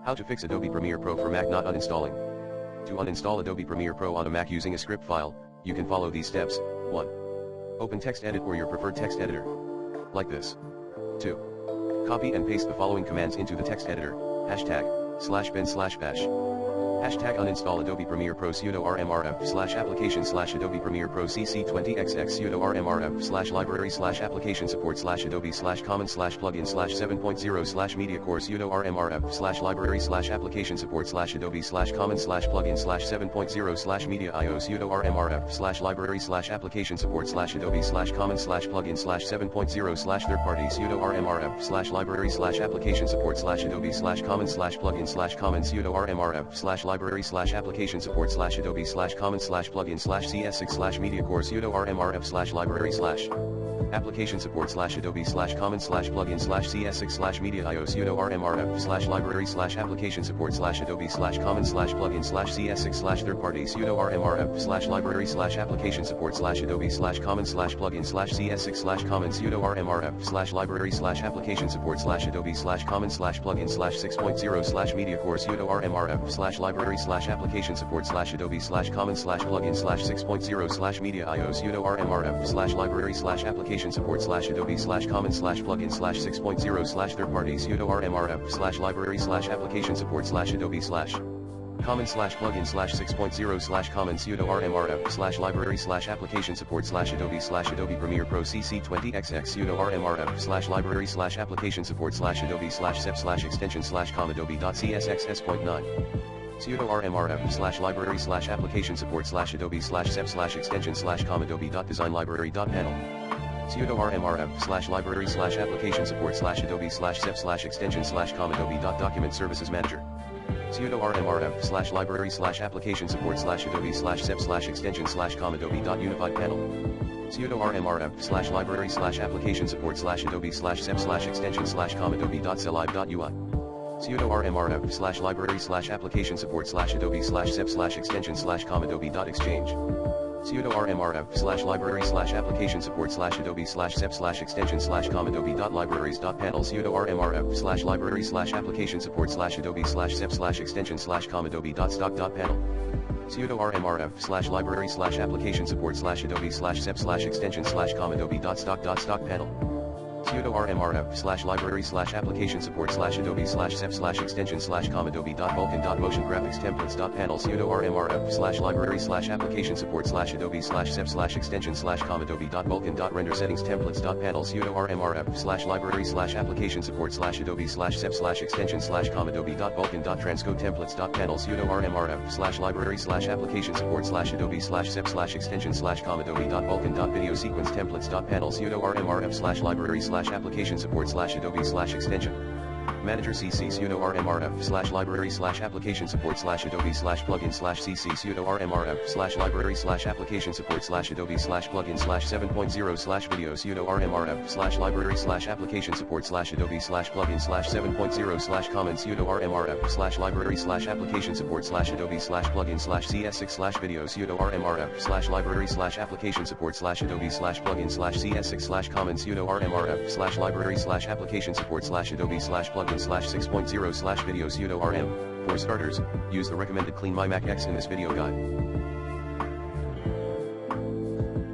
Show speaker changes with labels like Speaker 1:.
Speaker 1: How to fix Adobe Premiere Pro for Mac not uninstalling. To uninstall Adobe Premiere Pro on a Mac using a script file, you can follow these steps. 1. Open TextEdit or your preferred text editor. Like this. 2. Copy and paste the following commands into the text editor, #bin/bash. #uninstall Adobe Premiere Pro sudo rmrf/application/Adobe Premiere Pro CC 20xx sudo rmrf/library/application support/adobe/common/plugin/7.0/MediaCore sudo rmrf/library/application support/adobe/common/plugin/7.0/MediaIO sudo rmrf/library/application support/adobe/common/plugin/7.0/third-party sudo rmrf/library/application support/adobe/common/plugin/common sudo rmrf/library/application support/adobe/common/plugin/cs6/MediaCore sudo rmrf/library/application support/adobe/common/plugin/cs6/MediaIO sudo rmrf/library/application support/adobe/common/plugin/cs6/third-party sudo rmrf/library/application support/adobe/common/plugin/cs6/common sudo rmrf/library/application support/adobe/common/plugin/6.0/MediaCore sudo rmrf/library/application support/adobe/common/plugin/6.0/MediaIO sudo rmrf/library/application support/adobe/common/plugin/6.0/third-party sudo rmrf/library/application support/common/plugin/6.0/common sudo rmrf/library/application support/adobe Premiere Pro CC 20xx sudo rmrf/library/application support/adobe/sep/extension/com adobe.csxs.9 sudo rmrf/library/application support/adobe/sep/extension/com adobe.designlibrary.panel sudo rmrf/library/application support/adobe/sep/extension/com adobe.document services manager sudo rmrf/library/application support/adobe/sep/extension/com adobe.unified panel sudo rmrf/library/application support/adobe/sep/extension/com adobe.celive.ui sudo rmrf/library/application support/adobe/sep/extension/com adobe.exchange sudo rmrf/library/application support/adobe/sep/extension/com adobe.libraries.panel sudo rmrf/library/application support/adobe/sep/extension/com adobe.stock.panel sudo rmrf/library/application support/adobe/sep/extension/com adobe.stock.stock.panel sudo rmrf/library/application support/adobe/sep/extension/com adobe.vulkan.motion graphics templates.panel sudo rmrf/library/application support/adobe/sep/extension/com adobe.vulkan.render settings templates.panel sudo rmrf/library/application support/adobe/sep/extension/com adobe.vulkan.transcode templates.panel sudo rmrf/library/application support/adobe/sep/extension/com adobe.vulkan.video sequence templates.panel pseudo rmrf/library/application support/adobe/extension manager cc sudo rmrf/library/application support/adobe/plugin/cc sudo rmrf/library/application support/adobe/plugin/7.0/video sudo rmrf/library/application support/adobe/plugin/7.0/common sudo rmrf/library/application support/adobe/plugin/cs6/video sudo rmrf/library/application support/adobe/plugin/cs6/common sudo rmrf/library/application support/adobe/plugin/6.0/video sudo rm. For starters, use the recommended Clean My Mac X in this video guide.